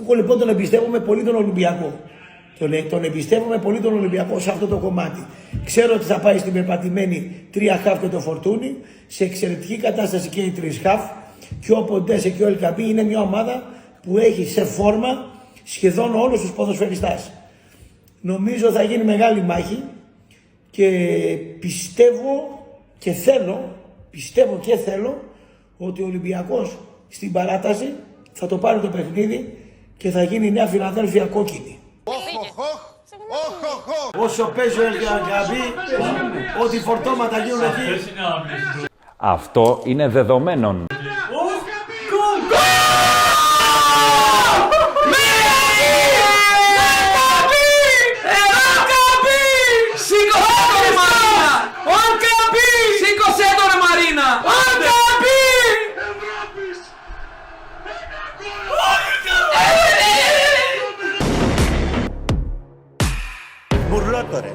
Εγώ λοιπόν τον εμπιστεύομαι πολύ τον Ολυμπιακό. Τον εμπιστεύομαι πολύ τον Ολυμπιακό σε αυτό το κομμάτι. Ξέρω ότι θα πάει στην περπατημένη 3 χαφ και το Φορτούνι, σε εξαιρετική κατάσταση και οι 3 χαφ. Και ο Ποντέσε και ο Ελκαμπή είναι μια ομάδα που έχει σε φόρμα σχεδόν όλους τους ποδοσφαιριστάς. Νομίζω θα γίνει μεγάλη μάχη και πιστεύω και θέλω ότι ο Ολυμπιακός στην παράταση θα το πάρει το παιχνίδι και θα γίνει η Νέα Φιλαδέλφια κόκκινη. Όσο παίζει ο Ελκαμπή, ό,τι φορτώματα γίνουν εκεί. Αυτό είναι δεδομένον. Μπουρλότο ρε.